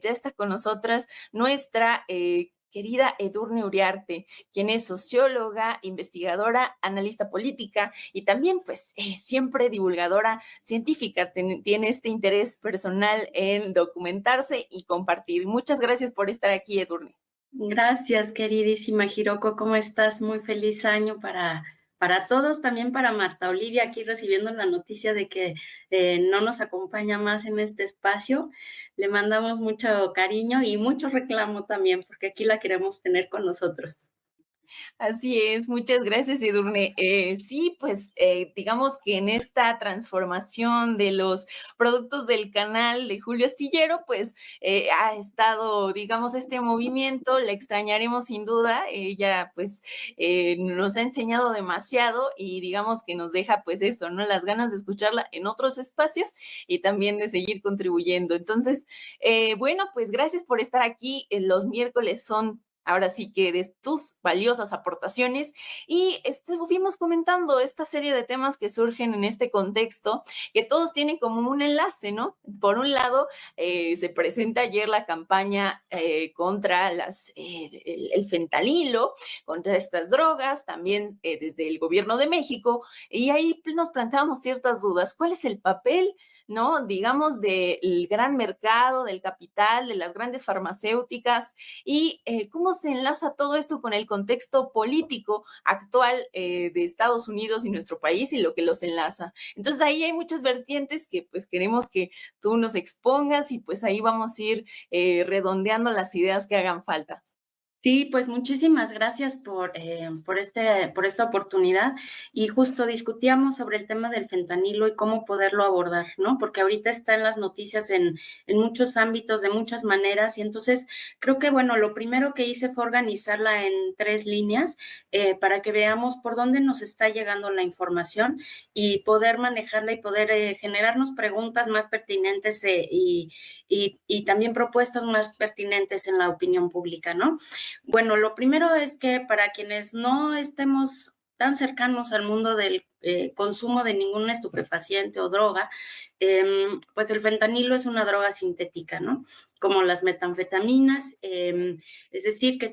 ya está con nosotras nuestra querida Edurne Uriarte, quien es socióloga, investigadora, analista política y también, pues, siempre divulgadora científica. Tiene este interés personal en documentarse y compartir. Muchas gracias por estar aquí, Edurne. Gracias, queridísima Hiroko, ¿cómo estás? Muy feliz año para todos, también para Marta Olivia, aquí recibiendo la noticia de que no nos acompaña más en este espacio. Le mandamos mucho cariño y mucho reclamo también, porque aquí la queremos tener con nosotros. Así es, muchas gracias, Edurne. Sí, pues digamos que en esta transformación de los productos del canal de Julio Astillero, pues ha estado, digamos, este movimiento, la extrañaremos sin duda. Ella, pues, nos ha enseñado demasiado y digamos que nos deja, pues eso, ¿no? Las ganas de escucharla en otros espacios y también de seguir contribuyendo. Entonces, bueno, pues gracias por estar aquí. Los miércoles son ahora sí que de tus valiosas aportaciones y fuimos comentando esta serie de temas que surgen en este contexto, que todos tienen como un enlace, ¿no? Por un lado, se presenta ayer la campaña contra el fentanilo, contra estas drogas, también desde el gobierno de México, y ahí pues, nos planteábamos ciertas dudas. ¿Cuál es el papel, no? Digamos, del gran mercado, del capital, de las grandes farmacéuticas y cómo se enlaza todo esto con el contexto político actual de Estados Unidos y nuestro país y lo que los enlaza. Entonces ahí hay muchas vertientes que pues queremos que tú nos expongas y pues ahí vamos a ir redondeando las ideas que hagan falta. Sí, pues muchísimas gracias por esta oportunidad y justo discutíamos sobre el tema del fentanilo y cómo poderlo abordar, ¿no? Porque ahorita está en las noticias en muchos ámbitos, de muchas maneras y entonces creo que, bueno, lo primero que hice fue organizarla en 3 líneas para que veamos por dónde nos está llegando la información y poder manejarla y poder generarnos preguntas más pertinentes y también propuestas más pertinentes en la opinión pública, ¿no? Bueno, lo primero es que para quienes no estemos tan cercanos al mundo del consumo de ningún estupefaciente o droga, pues el fentanilo es una droga sintética, ¿no? Como las metanfetaminas, es decir, que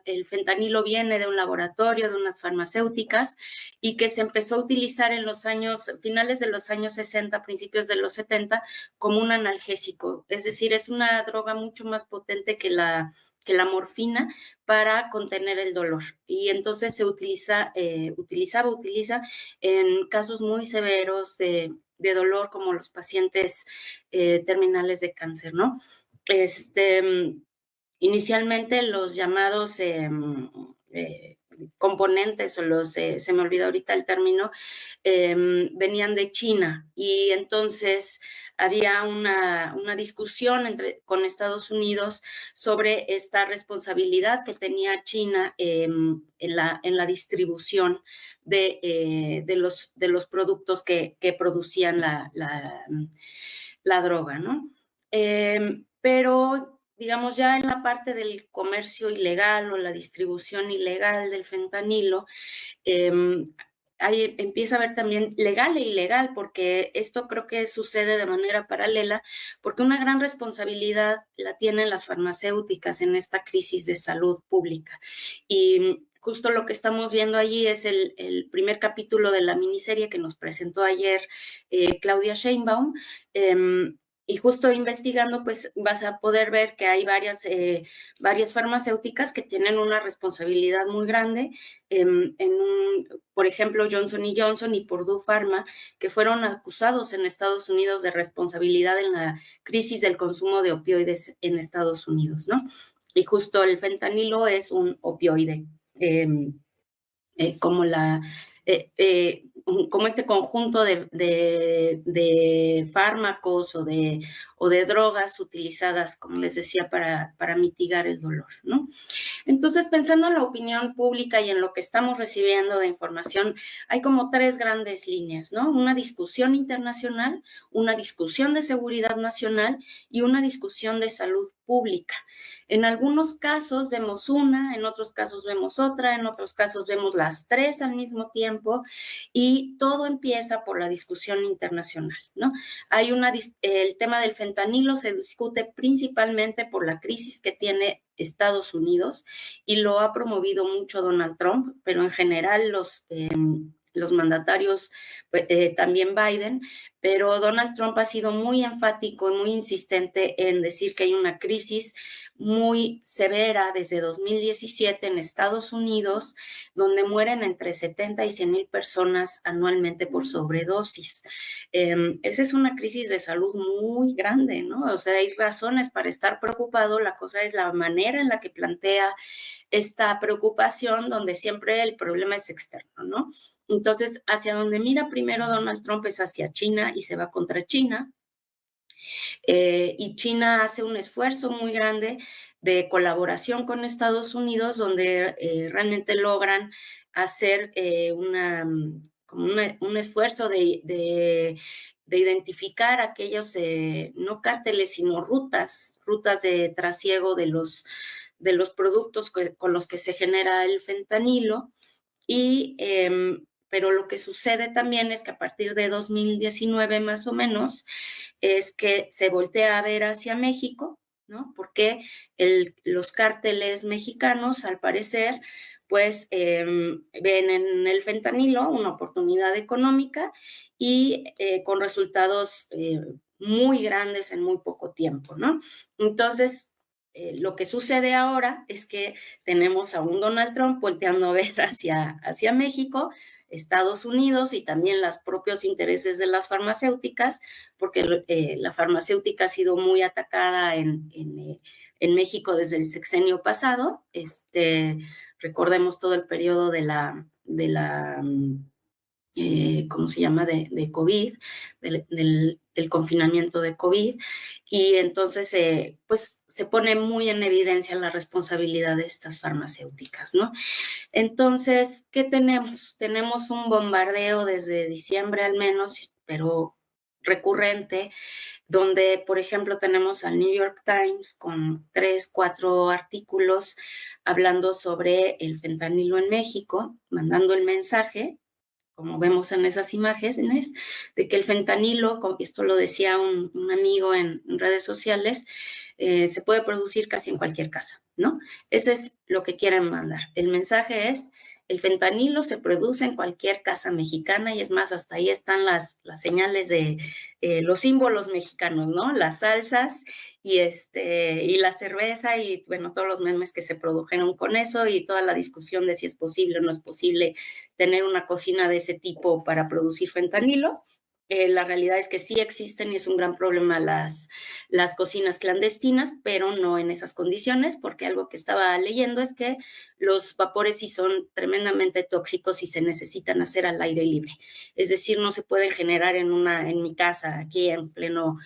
el fentanilo viene de un laboratorio, de unas farmacéuticas, y que se empezó a utilizar en los finales de los años 60, principios de los 70, como un analgésico. Es decir, es una droga mucho más potente que la morfina para contener el dolor. Y entonces se utiliza en casos muy severos de dolor, como los pacientes terminales de cáncer, ¿no? Inicialmente los llamados componentes o se me olvidó ahorita el término, venían de China y entonces había una discusión con Estados Unidos sobre esta responsabilidad que tenía China en la distribución de los productos que producían la droga, ¿no? Pero digamos, ya en la parte del comercio ilegal o la distribución ilegal del fentanilo, ahí empieza a haber también legal e ilegal, porque esto creo que sucede de manera paralela, porque una gran responsabilidad la tienen las farmacéuticas en esta crisis de salud pública. Y justo lo que estamos viendo allí es el primer capítulo de la miniserie que nos presentó ayer Claudia Sheinbaum. Y justo investigando, pues vas a poder ver que hay varias farmacéuticas que tienen una responsabilidad muy grande, por ejemplo, Johnson Johnson y Purdue Pharma, que fueron acusados en Estados Unidos de responsabilidad en la crisis del consumo de opioides en Estados Unidos, ¿no? Y justo el fentanilo es un opioide. Como como este conjunto de fármacos o de drogas utilizadas, como les decía, para mitigar el dolor, ¿no? Entonces, pensando en la opinión pública y en lo que estamos recibiendo de información, hay como 3 grandes líneas, ¿no? Una discusión internacional, una discusión de seguridad nacional y una discusión de salud pública. En algunos casos vemos una, en otros casos vemos otra, en otros casos vemos las 3 al mismo tiempo y todo empieza por la discusión internacional, ¿no? El tema del fentanilo se discute principalmente por la crisis que tiene Estados Unidos y lo ha promovido mucho Donald Trump, pero en general los mandatarios, también Biden, pero Donald Trump ha sido muy enfático y muy insistente en decir que hay una crisis muy severa desde 2017 en Estados Unidos, donde mueren entre 70 y 100 mil personas anualmente por sobredosis. Esa es una crisis de salud muy grande, ¿no? O sea, hay razones para estar preocupado, la cosa es la manera en la que plantea esta preocupación, donde siempre el problema es externo, ¿no? Entonces, hacia donde mira primero Donald Trump es hacia China y se va contra China. Y China hace un esfuerzo muy grande de colaboración con Estados Unidos, donde realmente logran hacer como un esfuerzo de identificar aquellos, no cárteles, sino rutas de trasiego de los productos con los que se genera el fentanilo. Pero lo que sucede también es que a partir de 2019 más o menos, es que se voltea a ver hacia México, ¿no? Porque los cárteles mexicanos, al parecer, pues ven en el fentanilo una oportunidad económica y con resultados muy grandes en muy poco tiempo, ¿no? Entonces, lo que sucede ahora es que tenemos a un Donald Trump volteando a ver hacia México, Estados Unidos y también los propios intereses de las farmacéuticas, porque la farmacéutica ha sido muy atacada en México desde el sexenio pasado. Recordemos todo el periodo ¿cómo se llama?, de COVID, del confinamiento de COVID, y entonces pues se pone muy en evidencia la responsabilidad de estas farmacéuticas, ¿no? Entonces, ¿qué tenemos? Tenemos un bombardeo desde diciembre al menos, pero recurrente, donde, por ejemplo, tenemos al New York Times con 3, 4 artículos hablando sobre el fentanilo en México, mandando el mensaje, como vemos en esas imágenes, de que el fentanilo, esto lo decía un amigo en redes sociales, se puede producir casi en cualquier casa, ¿no? Ese es lo que quieren mandar. El mensaje es, el fentanilo se produce en cualquier casa mexicana y es más, hasta ahí están las señales de los símbolos mexicanos, ¿no? Las salsas y la cerveza y, bueno, todos los memes que se produjeron con eso y toda la discusión de si es posible o no es posible tener una cocina de ese tipo para producir fentanilo. La realidad es que sí existen y es un gran problema las cocinas clandestinas, pero no en esas condiciones, porque algo que estaba leyendo es que los vapores sí son tremendamente tóxicos y se necesitan hacer al aire libre. Es decir, no se pueden generar en mi casa, aquí en pleno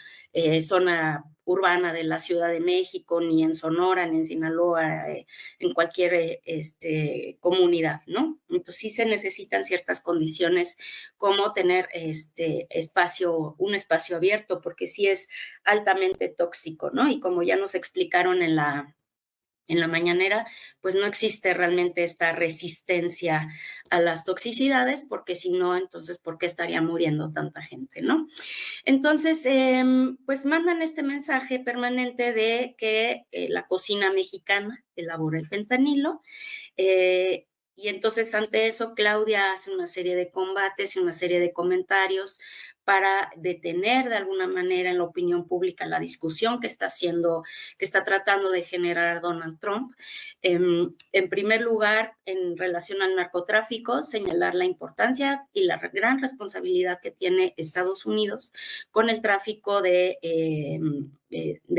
zona urbana de la Ciudad de México, ni en Sonora, ni en Sinaloa, en cualquier comunidad, ¿no? Entonces sí se necesitan ciertas condiciones como tener un espacio abierto, porque sí es altamente tóxico, ¿no? Y como ya nos explicaron en la mañanera, pues no existe realmente esta resistencia a las toxicidades, porque si no, entonces, ¿por qué estaría muriendo tanta gente, no? Entonces, pues mandan este mensaje permanente de que la cocina mexicana elabora el fentanilo, y entonces ante eso Claudia hace una serie de combates y una serie de comentarios para detener de alguna manera en la opinión pública la discusión que está tratando de generar Donald Trump. En primer lugar, en relación al narcotráfico, señalar la importancia y la gran responsabilidad que tiene Estados Unidos con el tráfico de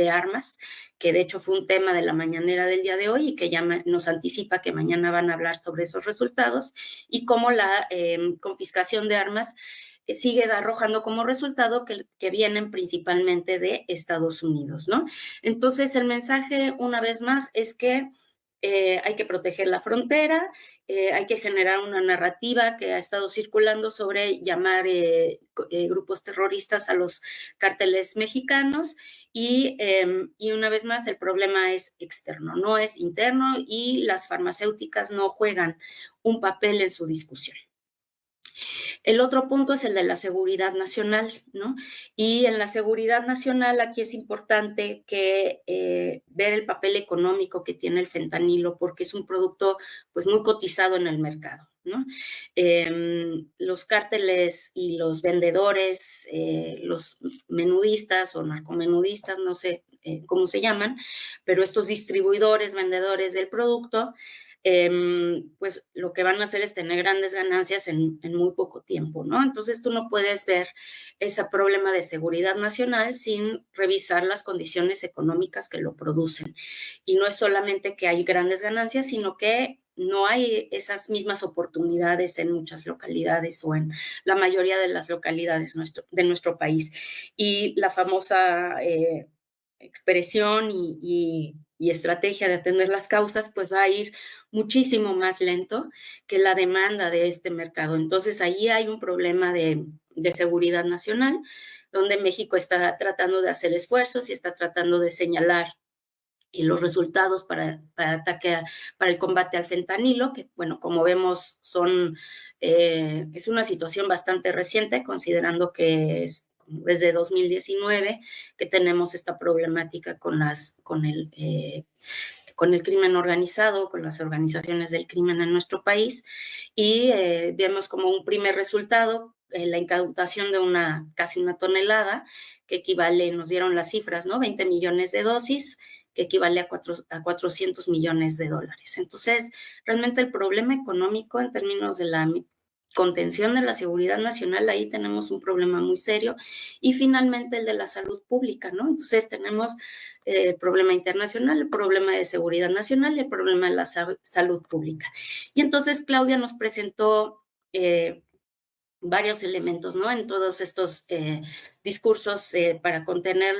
armas, que de hecho fue un tema de la mañanera del día de hoy y que ya nos anticipa que mañana van a hablar sobre esos resultados y cómo la confiscación de armas sigue arrojando como resultado que vienen principalmente de Estados Unidos, ¿no? Entonces, el mensaje, una vez más, es que hay que proteger la frontera, hay que generar una narrativa que ha estado circulando sobre llamar grupos terroristas a los cárteles mexicanos y una vez más el problema es externo, no es interno y las farmacéuticas no juegan un papel en su discusión. El otro punto es el de la seguridad nacional, ¿no? Y en la seguridad nacional aquí es importante que ver el papel económico que tiene el fentanilo, porque es un producto pues muy cotizado en el mercado, ¿no? Los cárteles y los vendedores, los menudistas o narcomenudistas, no sé cómo se llaman, pero estos distribuidores, vendedores del producto, pues lo que van a hacer es tener grandes ganancias en muy poco tiempo, ¿no? Entonces tú no puedes ver ese problema de seguridad nacional sin revisar las condiciones económicas que lo producen. Y no es solamente que hay grandes ganancias, sino que no hay esas mismas oportunidades en muchas localidades o en la mayoría de las localidades de nuestro país. Y la famosa expresión y estrategia de atender las causas, pues va a ir muchísimo más lento que la demanda de este mercado. Entonces, ahí hay un problema de seguridad nacional, donde México está tratando de hacer esfuerzos y está tratando de señalar los resultados para el combate al fentanilo, que, bueno, como vemos, es una situación bastante reciente, considerando que es desde 2019 que tenemos esta problemática con el crimen organizado, con las organizaciones del crimen en nuestro país, y vemos como un primer resultado la incautación de casi una tonelada, que equivale, nos dieron las cifras, ¿no? 20 millones de dosis, que equivale a 400 millones de dólares. Entonces, realmente el problema económico en términos de la contención de la seguridad nacional, ahí tenemos un problema muy serio. Y finalmente el de la salud pública, ¿no? Entonces tenemos el problema internacional, el problema de seguridad nacional y el problema de la salud pública. Y entonces Claudia nos presentó varios elementos, ¿no? En todos estos discursos para contener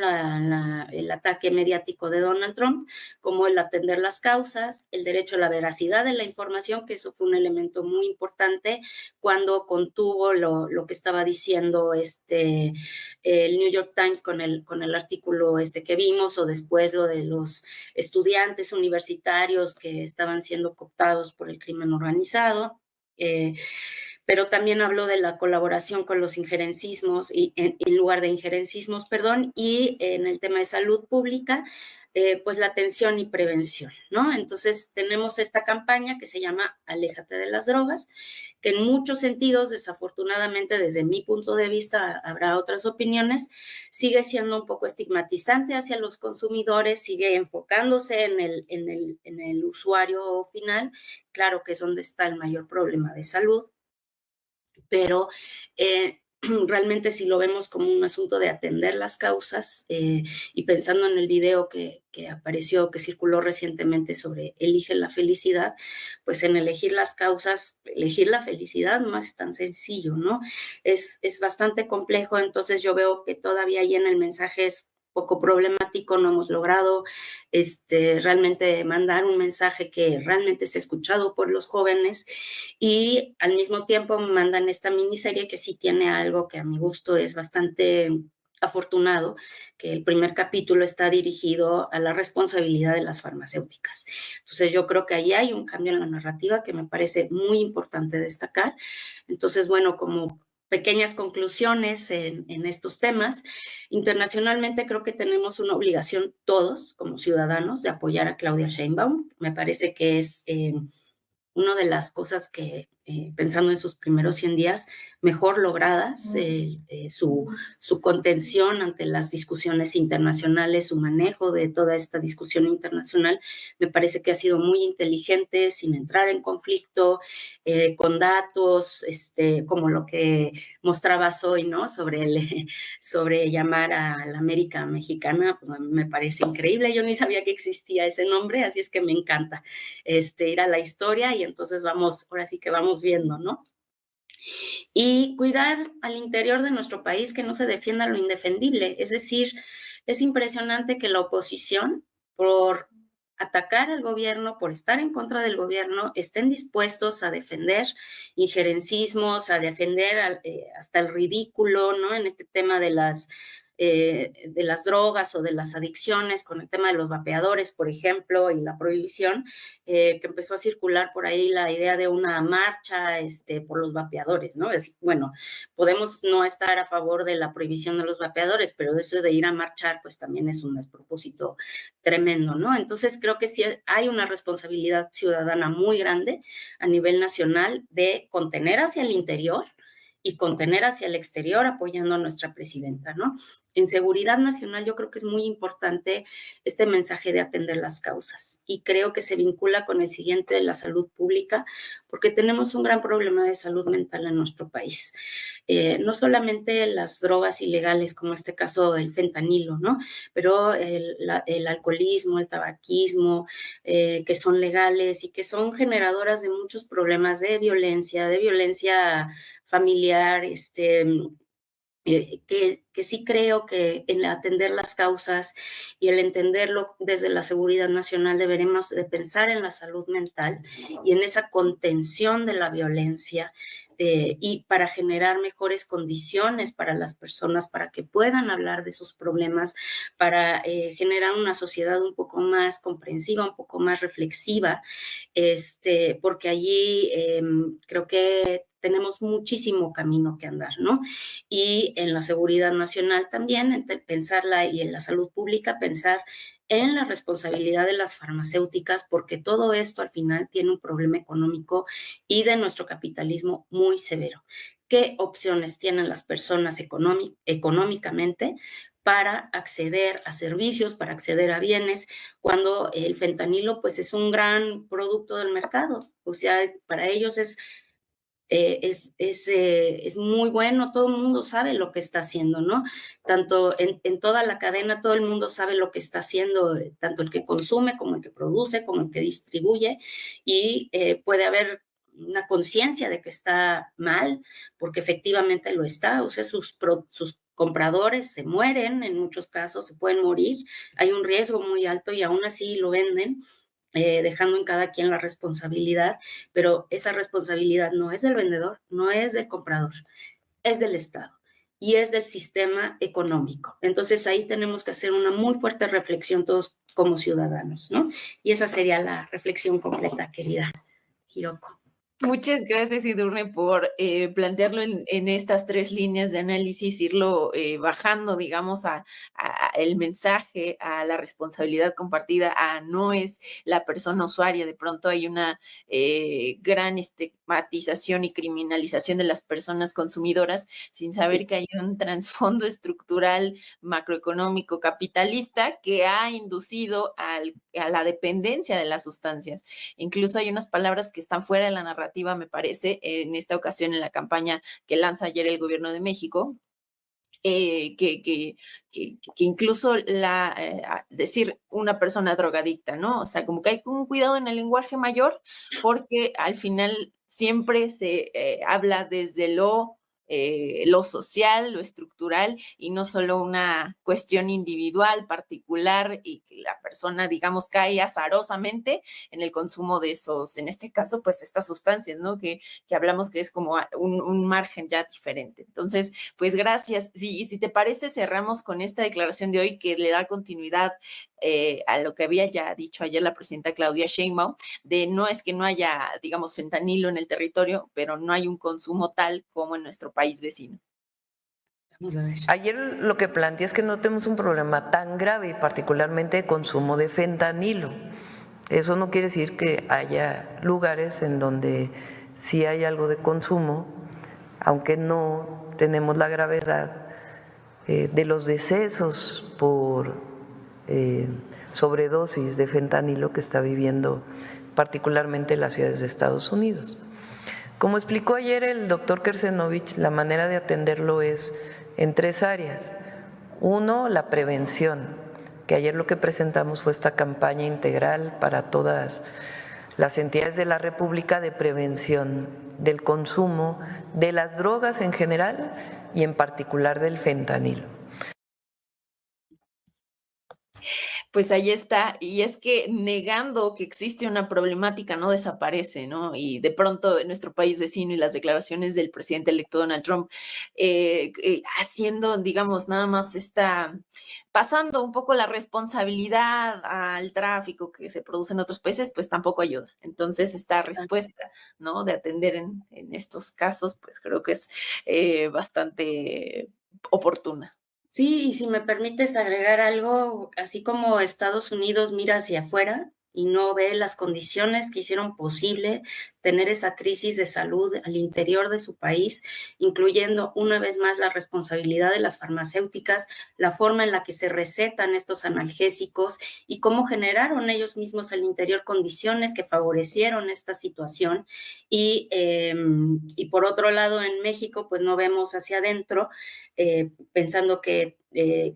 el ataque mediático de Donald Trump, como el atender las causas, el derecho a la veracidad de la información, que eso fue un elemento muy importante cuando contuvo lo que estaba diciendo el New York Times con el artículo que vimos, o después lo de los estudiantes universitarios que estaban siendo cooptados por el crimen organizado. Pero también habló de la colaboración con los injerencismos, en lugar de injerencismos, perdón, y en el tema de salud pública, pues la atención y prevención, ¿no? Entonces tenemos esta campaña que se llama Aléjate de las drogas, que en muchos sentidos, desafortunadamente, desde mi punto de vista, habrá otras opiniones, sigue siendo un poco estigmatizante hacia los consumidores, sigue enfocándose en el usuario final, claro que es donde está el mayor problema de salud, pero realmente si lo vemos como un asunto de atender las causas, y pensando en el video que apareció, que circuló recientemente sobre Elige la felicidad, pues en elegir las causas, elegir la felicidad no es tan sencillo, ¿no? Es bastante complejo, entonces yo veo que todavía ahí en el mensaje es poco problemático, no hemos logrado realmente mandar un mensaje que realmente es escuchado por los jóvenes, y al mismo tiempo mandan esta miniserie que sí tiene algo que a mi gusto es bastante afortunado, que el primer capítulo está dirigido a la responsabilidad de las farmacéuticas. Entonces yo creo que ahí hay un cambio en la narrativa que me parece muy importante destacar. Entonces, bueno, como pequeñas conclusiones en estos temas, internacionalmente creo que tenemos una obligación todos como ciudadanos de apoyar a Claudia Sheinbaum. Me parece que es una de las cosas que, pensando en sus primeros 100 días, mejor logradas, su contención ante las discusiones internacionales, su manejo de toda esta discusión internacional, me parece que ha sido muy inteligente, sin entrar en conflicto, con datos, como lo que mostrabas hoy, ¿no? Sobre llamar a la América mexicana, pues a mí me parece increíble, yo ni sabía que existía ese nombre, así es que me encanta ir a la historia, y entonces ahora sí que vamos viendo, ¿no? Y cuidar al interior de nuestro país que no se defienda lo indefendible, es decir, es impresionante que la oposición, por atacar al gobierno, por estar en contra del gobierno, estén dispuestos a defender injerencismos, a defender hasta el ridículo, ¿no? En este tema de de las drogas o de las adicciones, con el tema de los vapeadores, por ejemplo, y la prohibición, que empezó a circular por ahí la idea de una marcha por los vapeadores, ¿no? Es, bueno, podemos no estar a favor de la prohibición de los vapeadores, pero eso de ir a marchar, pues también es un despropósito tremendo, ¿no? Entonces creo que sí hay una responsabilidad ciudadana muy grande a nivel nacional de contener hacia el interior y contener hacia el exterior apoyando a nuestra presidenta, ¿no? En seguridad nacional yo creo que es muy importante este mensaje de atender las causas y creo que se vincula con el siguiente de la salud pública porque tenemos un gran problema de salud mental en nuestro país. No solamente las drogas ilegales, como este caso el fentanilo, ¿no? Pero el alcoholismo, el tabaquismo, que son legales y que son generadoras de muchos problemas de violencia familiar, que sí creo que en atender las causas y el entenderlo desde la seguridad nacional deberemos de pensar en la salud mental y en esa contención de la violencia y para generar mejores condiciones para las personas, para que puedan hablar de sus problemas, para generar una sociedad un poco más comprensiva, un poco más reflexiva, porque allí creo que tenemos muchísimo camino que andar, ¿no? Y en la seguridad nacional también, pensarla y en la salud pública, pensar en la responsabilidad de las farmacéuticas, porque todo esto al final tiene un problema económico y de nuestro capitalismo muy severo. ¿Qué opciones tienen las personas económicamente para acceder a servicios, para acceder a bienes, cuando el fentanilo pues es un gran producto del mercado? O sea, para ellos es muy bueno, todo el mundo sabe lo que está haciendo, ¿no? Tanto en toda la cadena, todo el mundo sabe lo que está haciendo, tanto el que consume como el que produce, como el que distribuye, y puede haber una conciencia de que está mal, porque efectivamente lo está, o sea, sus compradores se mueren, en muchos casos se pueden morir, hay un riesgo muy alto y aún así lo venden, dejando en cada quien la responsabilidad, pero esa responsabilidad no es del vendedor, no es del comprador, es del Estado y es del sistema económico. Entonces ahí tenemos que hacer una muy fuerte reflexión todos como ciudadanos, ¿no? Y esa sería la reflexión completa, querida Hiroko. Muchas gracias, Idurne, por plantearlo en estas 3 líneas de análisis, irlo bajando, digamos, a el mensaje, a la responsabilidad compartida, a no es la persona usuaria. De pronto hay una gran estigmatización y criminalización de las personas consumidoras sin saber Sí. que hay un trasfondo estructural macroeconómico capitalista que ha inducido a la dependencia de las sustancias. Incluso hay unas palabras que están fuera de la narrativa, me parece, en esta ocasión en la campaña que lanza ayer el gobierno de México, que incluso decir una persona drogadicta, ¿no? O sea, como que hay un cuidado en el lenguaje mayor porque al final siempre se habla desde lo social, lo estructural y no solo una cuestión individual, particular y que la persona, digamos, cae azarosamente en el consumo de esos, en este caso, pues estas sustancias, ¿no? Que hablamos que es como un margen ya diferente. Entonces, pues gracias. Si te parece, cerramos con esta declaración de hoy que le da continuidad a lo que había ya dicho ayer la presidenta Claudia Sheinbaum, de no es que no haya, digamos, fentanilo en el territorio, pero no hay un consumo tal como en nuestro país vecino. Vamos a ver. Ayer lo que planteé es que no tenemos un problema tan grave y particularmente de consumo de fentanilo. Eso no quiere decir que haya lugares en donde sí hay algo de consumo, aunque no tenemos la gravedad de los decesos por sobredosis de fentanilo que está viviendo particularmente las ciudades de Estados Unidos. Como explicó ayer el doctor Kersenovich, la manera de atenderlo es en 3 áreas. Uno, la prevención, que ayer lo que presentamos fue esta campaña integral para todas las entidades de la República de prevención del consumo de las drogas en general y en particular del fentanilo. Pues ahí está, y es que negando que existe una problemática no desaparece, ¿no? Y de pronto en nuestro país vecino y las declaraciones del presidente electo Donald Trump, haciendo, digamos, nada más pasando un poco la responsabilidad al tráfico que se produce en otros países, pues tampoco ayuda. Entonces, esta respuesta, ¿no? De atender en estos casos, pues creo que es bastante oportuna. Sí, y si me permites agregar algo, así como Estados Unidos mira hacia afuera y no ve las condiciones que hicieron posible tener esa crisis de salud al interior de su país, incluyendo una vez más la responsabilidad de las farmacéuticas, la forma en la que se recetan estos analgésicos y cómo generaron ellos mismos al interior condiciones que favorecieron esta situación. Y por otro lado, en México, pues no vemos hacia adentro pensando que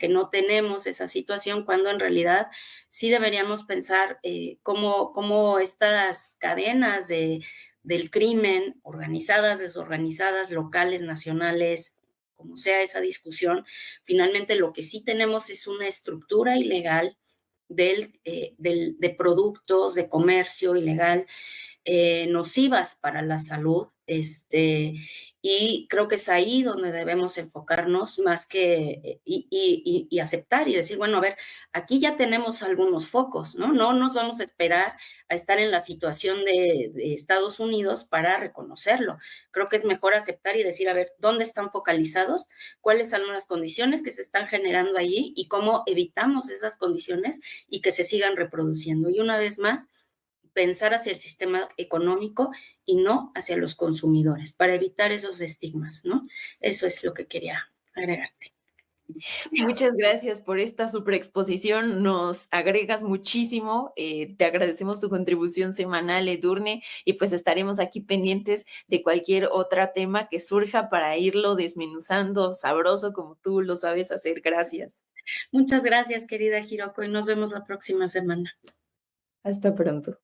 no tenemos esa situación, cuando en realidad sí deberíamos pensar cómo estas cadenas del crimen, organizadas, desorganizadas, locales, nacionales, como sea esa discusión, finalmente lo que sí tenemos es una estructura ilegal de productos, de comercio ilegal, nocivas para la salud, y creo que es ahí donde debemos enfocarnos más que y aceptar y decir, bueno, a ver, aquí ya tenemos algunos focos, ¿no? No nos vamos a esperar a estar en la situación de Estados Unidos para reconocerlo. Creo que es mejor aceptar y decir, a ver, ¿dónde están focalizados? ¿Cuáles son las condiciones que se están generando allí y cómo evitamos esas condiciones y que se sigan reproduciendo? Y una vez más, pensar hacia el sistema económico y no hacia los consumidores, para evitar esos estigmas, ¿no? Eso es lo que quería agregarte. Muchas gracias por esta super exposición, nos agregas muchísimo, te agradecemos tu contribución semanal, Edurne, y pues estaremos aquí pendientes de cualquier otro tema que surja para irlo desmenuzando sabroso como tú lo sabes hacer. Gracias. Muchas gracias, querida Hiroko, y nos vemos la próxima semana. Hasta pronto.